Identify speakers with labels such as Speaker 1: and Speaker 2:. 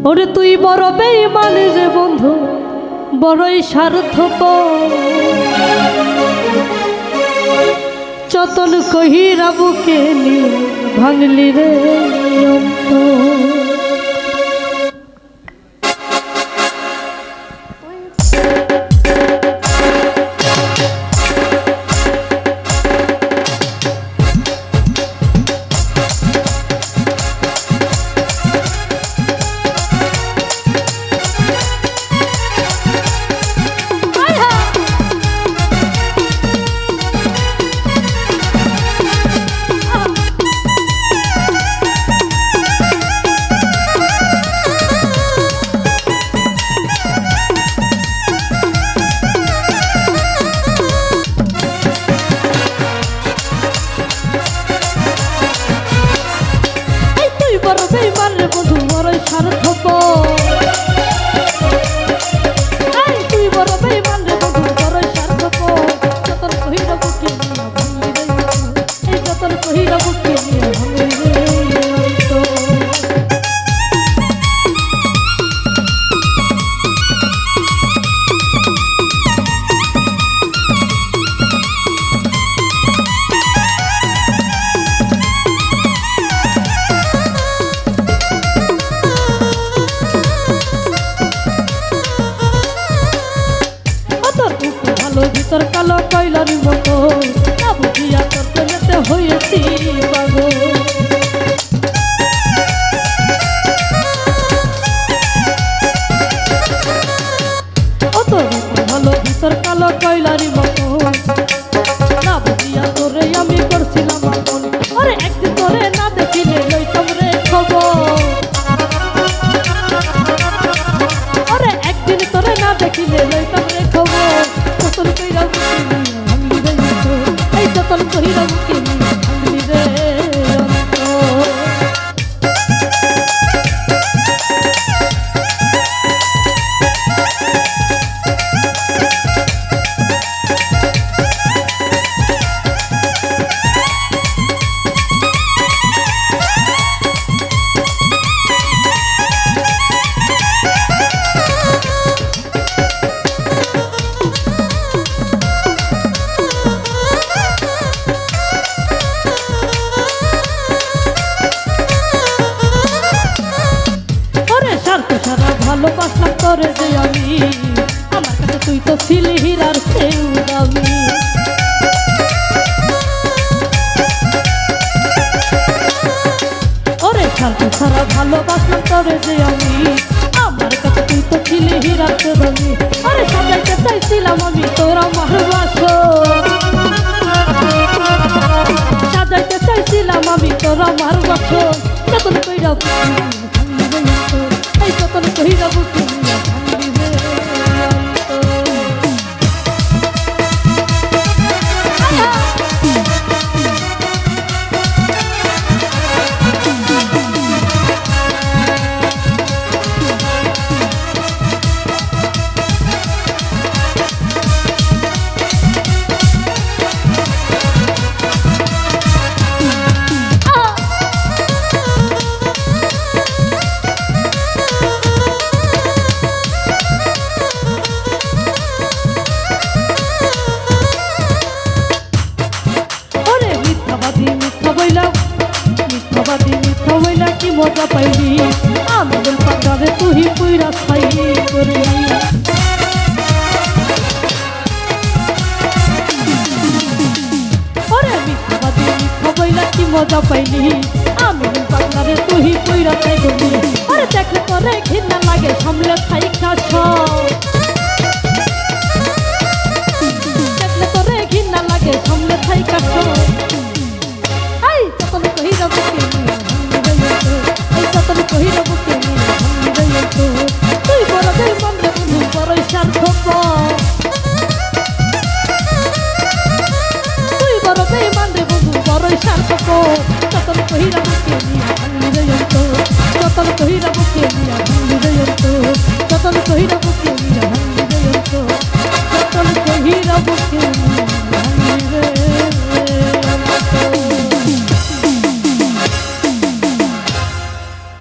Speaker 1: ওরে তুই বড় বেঈমান রে বন্ধু, বড়ই স্বার্থপর। যতন কহিরা বুকে নিয়ে ভাঙলি রে অন্তর। ভিতর কালো কয়লার মতো না বুঝিয়া তোর প্রেমেতে হয়েছি পাগল। অত ভালো ভিতর কালো কয়লার মতো না বুঝিয়া তোরে আমি করছিলাম আপন। আরে একদিন তোরে না দেখিলে লইতাম রে খবর। আরে একদিন তোরে না দেখিলে লইতাম রে খবর। যতন কইরা বুকে নিয়ে ভাঙলি রে অন্তর, এই যতন কইরা বুকে নিয়ে ভাঙলি রে অন্তর। ভালোবাসলাম তোরে যে আমি, আমার কাছে তুই তো ছিলি হীরার চেয়েও দামি। ওরে শান্তি ছাড়া ভালোবাসলাম তোরে যে আমি, আমার কাছে তুই তো ছিলি হীরার চেয়ে দামি। আরে সাজাইতে চাইছিলাম আমি তোর আমার বাসর, সাজাইতে চাইছিলাম আমি তোর আমার বাসর। যতন কইরা এই যতন কহিরা বুকে নিয়ে ভাঙলি রে মিথ্যা বইলা কি মজা পাইলি, আমাদের পাতারে তুই পুইরা ছাই করলি। ওরে মিথ্যা বইলা কি মজা পাইলি, আমাদের পাতারে তুই পুইরা ছাই করলি। ওরে দেখলে পরে ঘৃণা লাগে সামলে ছাই খাস, দেখলে পরে ঘৃণা লাগে সামলে ছাই খাস। যতন কহিরা বুকে নিয়ে ভাঙলি রে অন্তর, এই যতন কহিরা বুকে নিয়ে ভাঙলি রে অন্তর। তুই বড় বেঈমান রে বন্ধু, বড়ই স্বার্থপর। তুই বড় বেঈমান রে বন্ধু, বড়ই স্বার্থপর। যতন কহিরা বুকে নিয়ে ভাঙলি রে অন্তর, যতন কহিরা বুকে নিয়ে ভাঙলি রে অন্তর, যতন কহিরা বুকে নিয়ে ভাঙলি রে অন্তর, যতন কহিরা বুকে